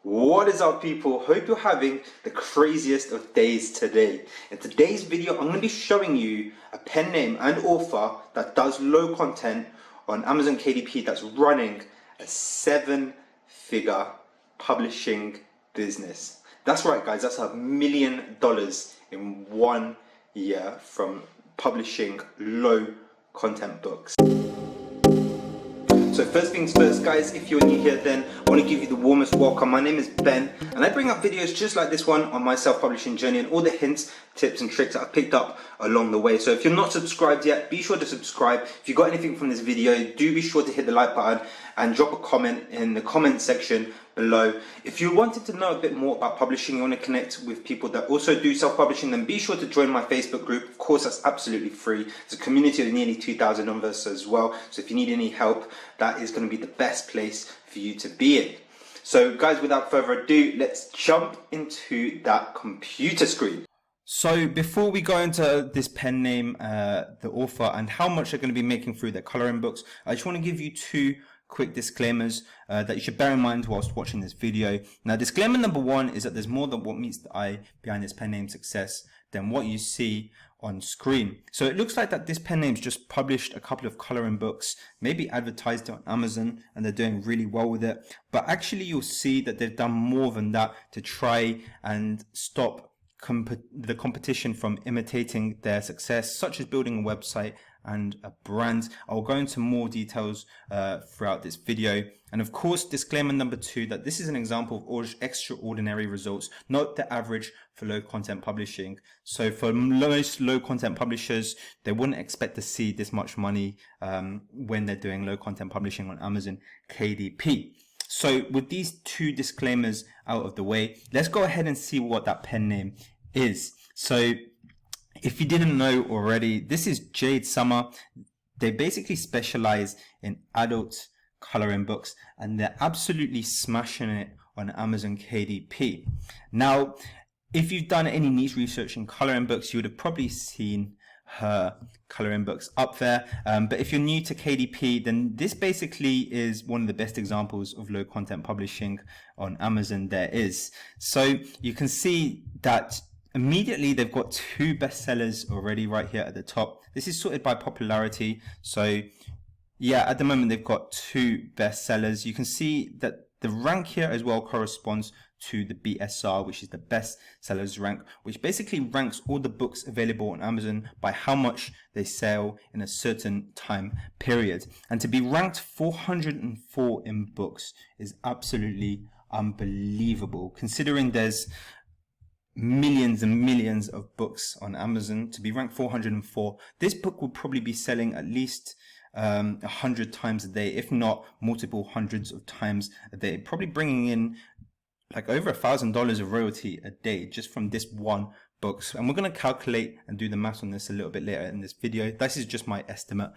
What is up, people? Hope you're having the craziest of days today. In today's video, I'm going to be showing you a pen name and author that does low content on Amazon KDP that's running a 7-figure publishing business. That's right, guys, that's $1 million in 1 year from publishing low content books. So first things first, guys, if you're new here, then I want to give you the warmest welcome. My name is Ben, and I bring up videos just like this one on my self-publishing journey and all the hints, tips and tricks that I've picked up along the way. So if you're not subscribed yet, be sure to subscribe. If you got anything from this video, do be sure to hit the like button and drop a comment in the comment section below. If you wanted to know a bit more about publishing, you want to connect with people that also do self-publishing, then be sure to join my Facebook group. Of course, that's absolutely free. It's a community of nearly 2,000 of us as well. So if you need any help, that is going to be the best place for you to be in. So guys, without further ado, let's jump into that computer screen. So before we go into this pen name, the author, and how much they're going to be making through their coloring books, I just want to give you two quick disclaimers that you should bear in mind whilst watching this video. Now, disclaimer number one is that there's more than what meets the eye behind this pen name success than what you see on screen. So it looks like that this pen name's just published a couple of coloring books, maybe advertised it on Amazon, and they're doing really well with it. But actually you'll see that they've done more than that to try and stop the competition from imitating their success, such as building a website and a brand. I'll go into more details throughout this video. And of course, disclaimer number two, that this is an example of extraordinary results, not the average for low content publishing. So for most low content publishers, they wouldn't expect to see this much money when they're doing low content publishing on Amazon KDP. So with these two disclaimers out of the way, let's go ahead and see what that pen name is. So if you didn't know already, this is Jade Summer. They basically specialize in adult coloring books, and they're absolutely smashing it on Amazon KDP. Now, if you've done any niche research in coloring books, you would have probably seen her coloring books up there. But if you're new to KDP, then this basically is one of the best examples of low content publishing on Amazon there is. So you can see that immediately they've got two bestsellers already right here at the top. This is sorted by popularity. So yeah, at the moment they've got two bestsellers. You can see that the rank here as well corresponds to the BSR, which is the best sellers rank, which basically ranks all the books available on Amazon by how much they sell in a certain time period. And to be ranked 404 in books is absolutely unbelievable, considering there's millions and millions of books on Amazon. To be ranked 404, this book will probably be selling at least 100 times a day, if not multiple hundreds of times a day, probably bringing in like over $1,000 of royalty a day just from this one book. And we're going to calculate and do the math on this a little bit later in this video. This is just my estimate.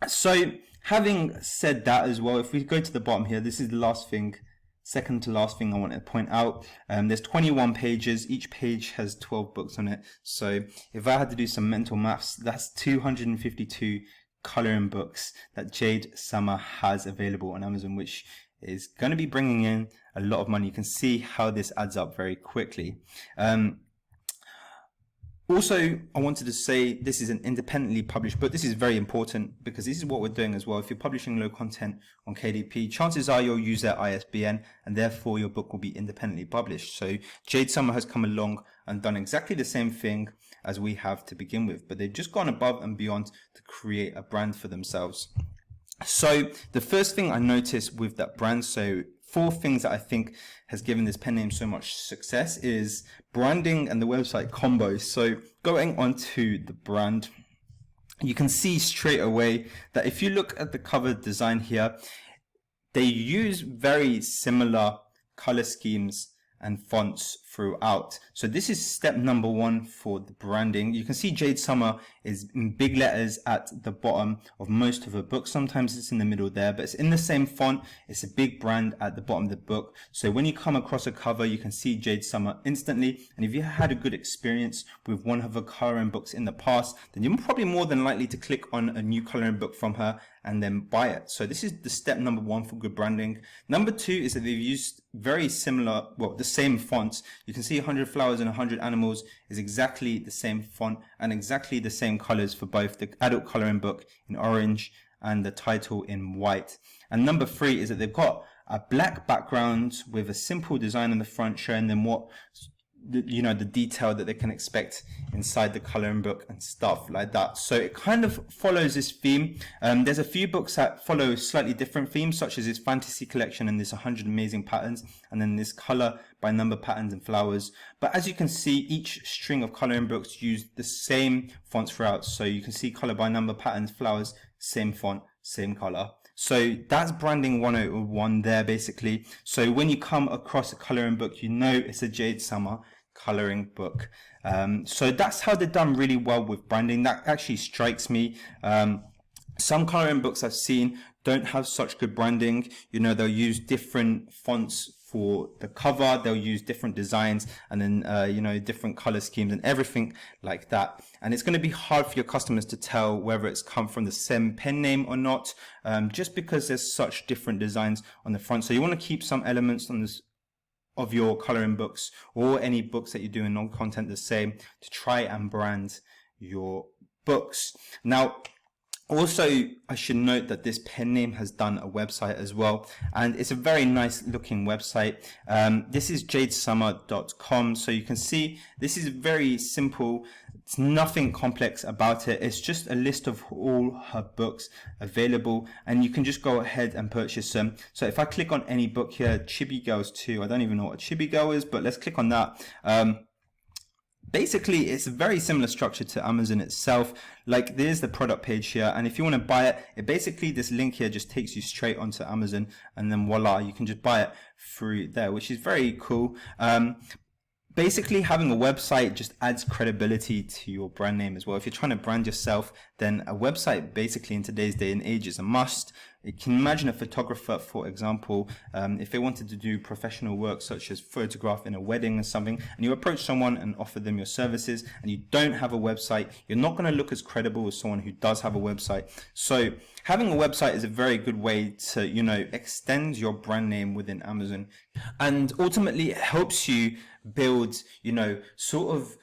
So having said that as well, if we go to the bottom here, this is the last thing, second to last thing I want to point out. There's 21 pages. Each page has 12 books on it. So if I had to do some mental maths, that's 252 coloring books that Jade Summer has available on Amazon, which is going to be bringing in a lot of money. You can see how this adds up very quickly. Also, I wanted to say this is an independently published book. This is very important because this is what we're doing as well. If you're publishing low content on KDP, chances are you'll use their ISBN and therefore your book will be independently published. So Jade Summer has come along and done exactly the same thing as we have to begin with, but they've just gone above and beyond to create a brand for themselves. So the first thing I noticed with that brand, so 4 things that I think has given this pen name so much success, is branding and the website combo. So going on to the brand, you can see straight away that if you look at the cover design here, they use very similar color schemes and fonts throughout. So this is step number one for the branding. You can see Jade Summer is in big letters at the bottom of most of her books. Sometimes it's in the middle there, but it's in the same font. It's a big brand at the bottom of the book. So when you come across a cover, you can see Jade Summer instantly. And if you had a good experience with one of her coloring books in the past, then you're probably more than likely to click on a new coloring book from her and then buy it. So this is the step number one for good branding. Number two is that they've used very similar, well, the same fonts. You can see 100 flowers and 100 animals is exactly the same font and exactly the same colors for both the adult coloring book in orange and the title in white. And number three is that they've got a black background with a simple design on the front showing them what the detail that they can expect inside the coloring book and stuff like that. So it kind of follows this theme. There's a few books that follow slightly different themes, such as this fantasy collection and this 100 amazing patterns, and then this color by number patterns and flowers. But as you can see, each string of coloring books use the same fonts throughout. So you can see color by number patterns, flowers, same font, same color. So that's branding 101 there basically. So when you come across a coloring book, you know it's a Jade Summer coloring book. So that's how they're done really well with branding. That actually strikes me. Some coloring books I've seen don't have such good branding. They'll use different fonts for the cover, they'll use different designs, and then different color schemes and everything like that. And it's going to be hard for your customers to tell whether it's come from the same pen name or not, just because there's such different designs on the front. So you want to keep some elements on this of your coloring books or any books that you're doing on content the same to try and brand your books. Now, also, I should note that this pen name has done a website as well, and it's a very nice looking website. This is jadesummer.com. So you can see this is very simple. It's nothing complex about it. It's just a list of all her books available, and you can just go ahead and purchase them. So if I click on any book here, Chibi Girls 2, I don't even know what Chibi Girl is, but let's click on that. Basically, it's a very similar structure to Amazon itself. Like, there's the product page here, and if you want to buy it, basically this link here just takes you straight onto Amazon, and then voila, you can just buy it through there, which is very cool. Basically, having a website just adds credibility to your brand name as well. If you're trying to brand yourself, then a website basically in today's day and age is a must. You can imagine a photographer, for example, if they wanted to do professional work such as photograph in a wedding or something, and you approach someone and offer them your services and you don't have a website, you're not going to look as credible as someone who does have a website. So having a website is a very good way to, extend your brand name within Amazon, and ultimately it helps you build, sort of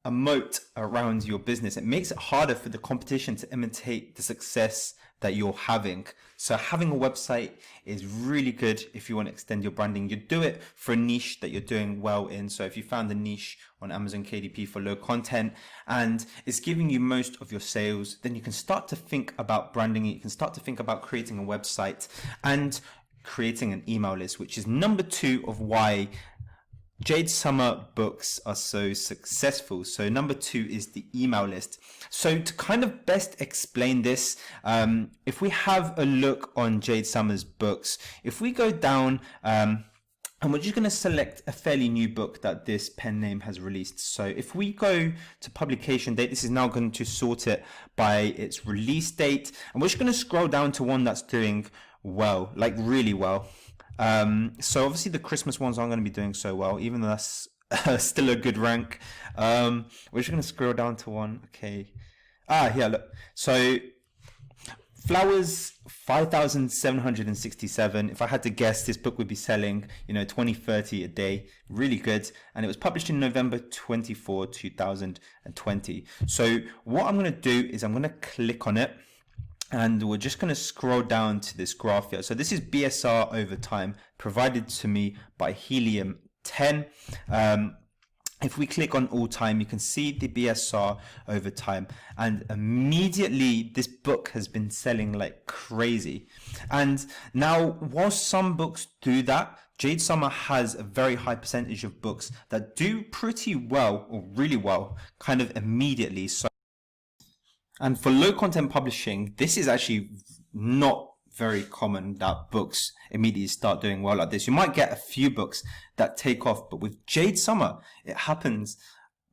a moat around your business. It makes it harder for the competition to imitate the success that you're having. So having a website is really good if you want to extend your branding. You do it for a niche that you're doing well in. So if you found a niche on Amazon KDP for low content and it's giving you most of your sales, then you can start to think about branding it. You can start to think about creating a website and creating an email list, which is number 2 of why Jade Summer books are so successful. So number 2 is the email list. So to kind of best explain this, if we have a look on Jade Summer's books, if we go down, and we're just going to select a fairly new book that this pen name has released. So if we go to publication date, this is now going to sort it by its release date. And we're just going to scroll down to one that's doing well, like really well. So obviously the Christmas ones aren't going to be doing so well, even though that's still a good rank. We're just going to scroll down to one. Okay. Here, look. So Flowers, 5,767. If I had to guess, this book would be selling, 20, 30 a day. Really good. And it was published in November 24, 2020. So what I'm going to do is I'm going to click on it. And we're just going to scroll down to this graph here. So this is BSR over time provided to me by Helium 10. If we click on all time, you can see the BSR over time. And immediately this book has been selling like crazy. And now, whilst some books do that, Jade Summer has a very high percentage of books that do pretty well or really well kind of immediately. So, and for low content publishing, this is actually not very common that books immediately start doing well like this. You might get a few books that take off, but with Jade Summer, it happens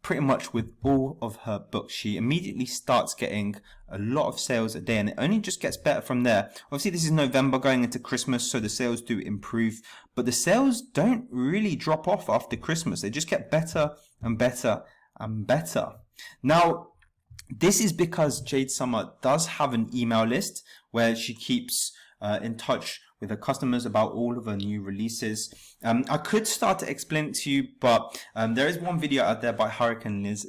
pretty much with all of her books. She immediately starts getting a lot of sales a day, and it only just gets better from there. Obviously, this is November going into Christmas, so the sales do improve, but the sales don't really drop off after Christmas. They just get better and better and better. Now, this is because Jade Summer does have an email list where she keeps in touch with her customers about all of her new releases. I could start to explain it to you, but there is one video out there by Hurricane Liz.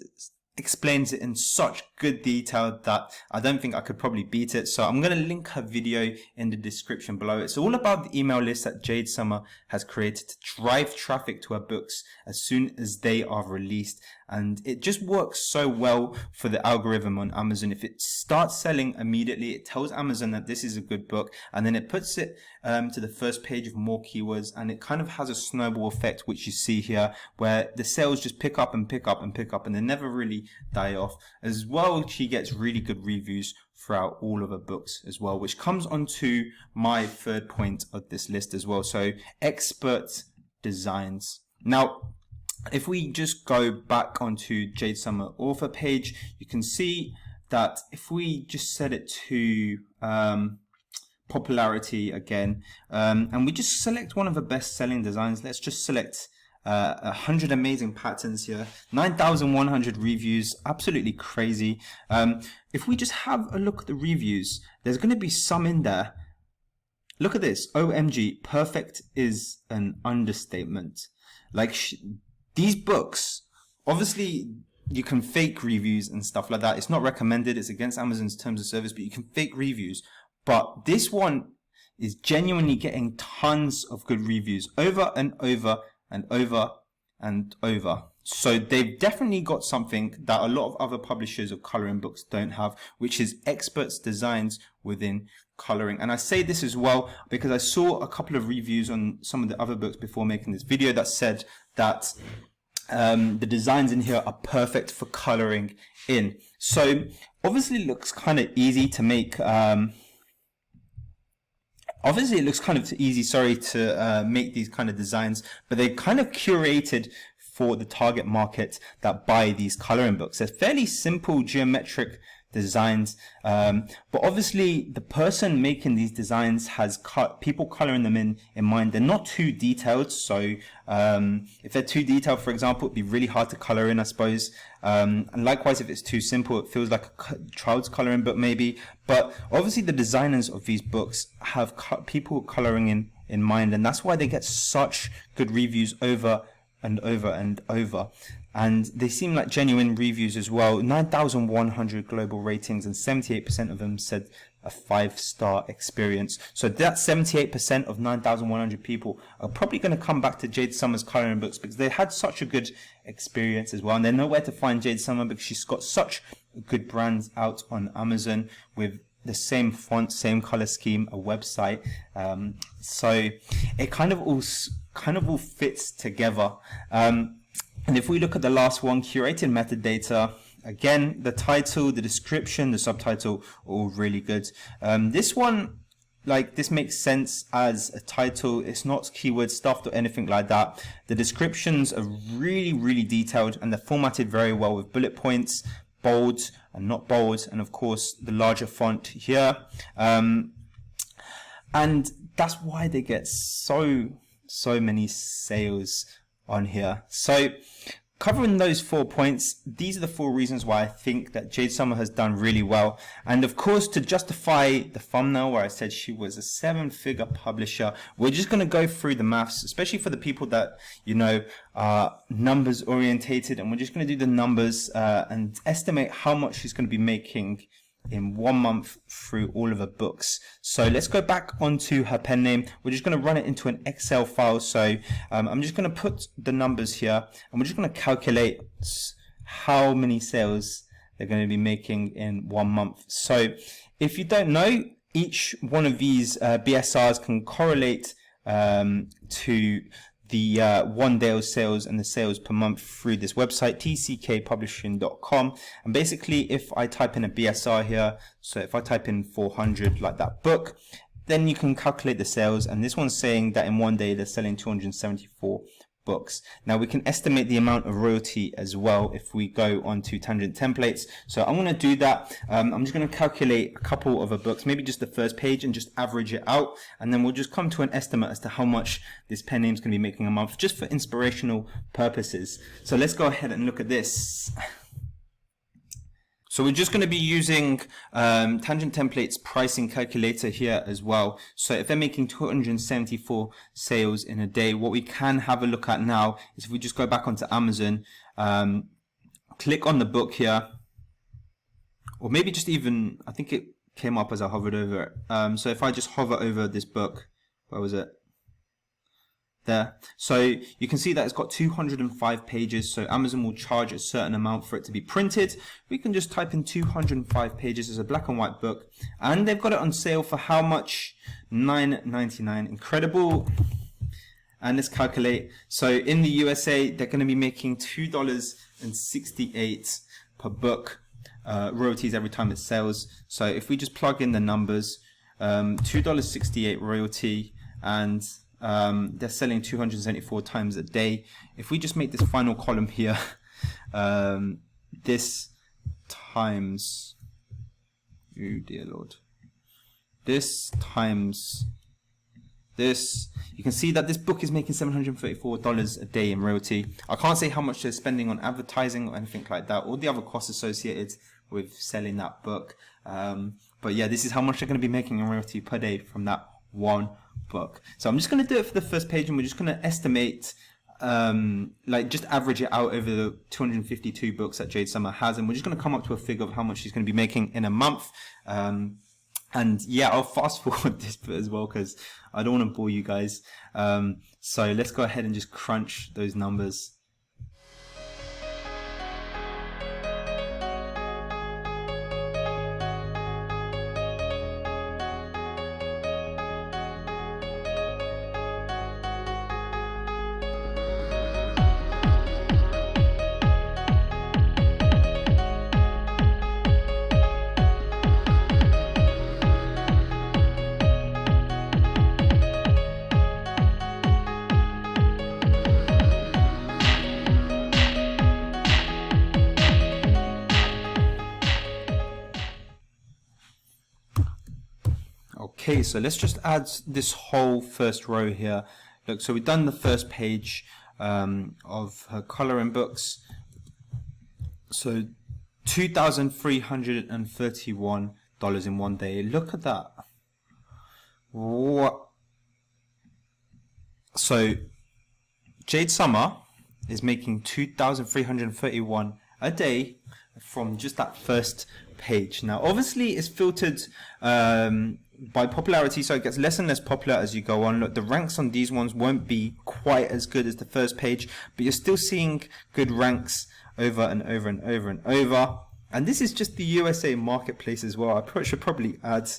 Explains it in such good detail that I don't think I could probably beat it. So I'm going to link her video in the description below. It's all about the email list that Jade Summer has created to drive traffic to her books as soon as they are released. And it just works so well for the algorithm on Amazon. If it starts selling immediately, it tells Amazon that this is a good book, and then it puts it to the first page of more keywords, and it kind of has a snowball effect, which you see here, where the sales just pick up and pick up and pick up, and they never really die off. As well, she gets really good reviews throughout all of her books as well, which comes onto my third point of this list as well. So expert designs. Now, if we just go back onto Jade Summer author page, you can see that if we just set it to popularity again, and we just select one of the best-selling designs, let's just select 100 amazing patterns here, 9,100 reviews, absolutely crazy. If we just have a look at the reviews, there's going to be some in there. Look at this, OMG, perfect is an understatement. Like, these books, obviously you can fake reviews and stuff like that. It's not recommended. It's against Amazon's terms of service, but you can fake reviews. But this one is genuinely getting tons of good reviews over and over and over and over. So they've definitely got something that a lot of other publishers of coloring books don't have, which is experts designs within coloring. And I say this as well because I saw a couple of reviews on some of the other books before making this video that said that the designs in here are perfect for coloring in. So obviously it looks kind of easy to make obviously it looks kind of easy, to make these kind of designs, but they kind of curated for the target market that buy these coloring books. They're fairly simple geometric designs, but obviously the person making these designs has people coloring them in mind. They're not too detailed, so if they're too detailed, for example, it'd be really hard to color in, I suppose. And likewise, if it's too simple, it feels like a child's coloring book maybe. But obviously the designers of these books have people coloring in mind, and that's why they get such good reviews over and over and over. And they seem like genuine reviews as well. 9,100 global ratings, and 78% of them said a 5-star experience. So that 78% of 9,100 people are probably going to come back to Jade Summer's coloring books because they had such a good experience as well. And they know where to find Jade Summer because she's got such good brands out on Amazon with the same font, same color scheme, a website. So it kind of all fits together. And if we look at the last one, curated metadata, again, the title, the description, the subtitle, all really good. This one, this makes sense as a title. It's not keyword stuffed or anything like that. The descriptions are really, really detailed, and they're formatted very well with bullet points, bold and not bold, and of course the larger font here. And that's why they get so many sales on here. So covering those 4 points, these are the 4 reasons why I think that Jade Summer has done really well. And of course, to justify the thumbnail where I said she was a 7-figure publisher, we're just going to go through the maths, especially for the people that, are numbers orientated, and we're just going to do the numbers and estimate how much she's going to be making in 1 month through all of her books. So let's go back onto her pen name. We're just going to run it into an Excel file. So I'm just going to put the numbers here, and we're just going to calculate how many sales they're going to be making in 1 month. So if you don't know, each one of these BSRs can correlate to the 1 day of sales and the sales per month through this website, tckpublishing.com. And basically, if I type in a BSR here, so if I type in 400 like that book, then you can calculate the sales, and this one's saying that in one day they're selling 274 books. Now we can estimate the amount of royalty as well if we go onto tangent templates. So I'm going to do that. I'm just going to calculate a couple of books, maybe just the first page, and just average it out, and then we'll just come to an estimate as to how much this pen name is going to be making a month, just for inspirational purposes. So let's go ahead and look at this. So we're just going to be using Tangent Template's pricing calculator here as well. So if they're making 274 sales in a day, what we can have a look at now is if we just go back onto Amazon, click on the book here, or maybe just even, I think it came up as I hovered over it. So if I just hover over this book, where was it? There. So you can see that it's got 205 pages, so Amazon will charge a certain amount for it to be printed. We can just type in 205 pages as a black and white book, and they've got it on sale for how much? $9.99. Incredible. And let's calculate. So in the USA, they're going to be making $2.68 per book royalties every time it sells. So if we just plug in the numbers, $2.68 royalty, and they're selling 274 times a day. If we just make this final column here, this times, oh dear Lord, this times this, you can see that this book is making $734 a day in royalty. I can't say how much they're spending on advertising or anything like that, all the other costs associated with selling that book. But yeah, this is how much they're going to be making in royalty per day from that one book. So I'm just going to do it for the first page, and we're just going to estimate, like just average it out over the 252 books that Jade Summer has, and we're just going to come up to a figure of how much she's going to be making in a month. And yeah, I'll fast forward this bit as well because I don't want to bore you guys. So let's go ahead and just crunch those numbers. Okay, so let's just add this whole first row here. Look, so we've done the first page of her coloring books. So $2,331 in one day. Look at that. What? So Jade Summer is making $2,331 a day from just that first page. Now obviously it's filtered by popularity, so it gets less and less popular as you go on. Look, the ranks on these ones won't be quite as good as the first page, but you're still seeing good ranks over and over and over and over. And this is just the USA marketplace as well. I should probably add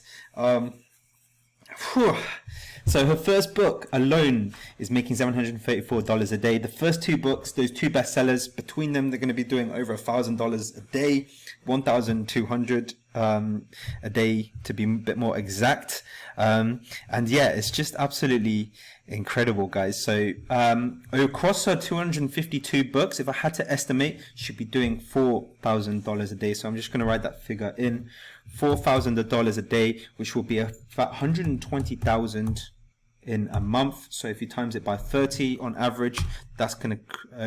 so her first book alone is making $734 a day. The first two books, those two bestsellers, between them they're going to be doing over $1,000 a day, $1,200 a day to be a bit more exact. And yeah, it's just absolutely incredible, guys. So across her 252 books, if I had to estimate, she'd be doing $4,000 a day. So I'm just going to write that figure in, $4,000 a day, which will be about $120,000 in a month. So if you times it by 30 on average, that's going to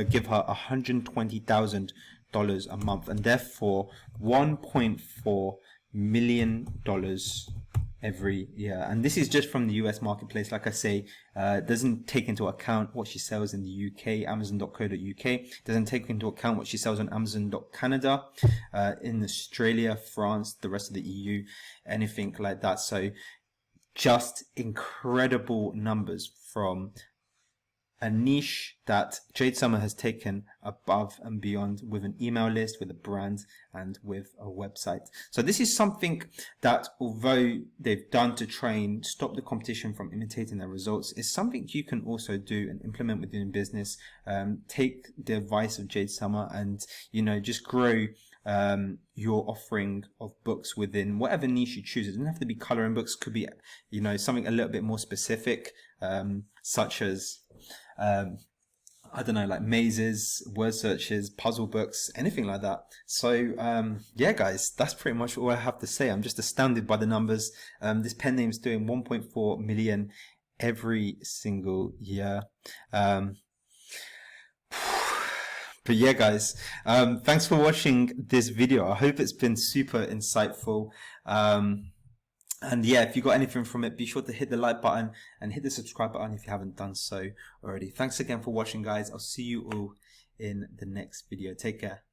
give her $120,000 a month, and therefore $1.4 million every year. And this is just from the US marketplace. Like I say, doesn't take into account what she sells in the UK, amazon.co.uk, doesn't take into account what she sells on amazon.canada, in Australia, France, the rest of the EU, anything like that. So just incredible numbers from a niche that Jade Summer has taken above and beyond, with an email list, with a brand, and with a website. So this is something that, although they've done to try and stop the competition from imitating their results, is something you can also do and implement within business. Take the advice of Jade Summer and, you know, just grow your offering of books within whatever niche you choose. It doesn't have to be coloring books. Could be, you know, something a little bit more specific, such as, I don't know, like mazes, word searches, puzzle books, anything like that. So, yeah, guys, that's pretty much all I have to say. I'm just astounded by the numbers. This pen name is doing 1.4 million every single year. But yeah, guys, thanks for watching this video. I hope it's been super insightful. And yeah, if you got anything from it, be sure to hit the like button and hit the subscribe button if you haven't done so already. Thanks again for watching, guys. I'll see you all in the next video. Take care.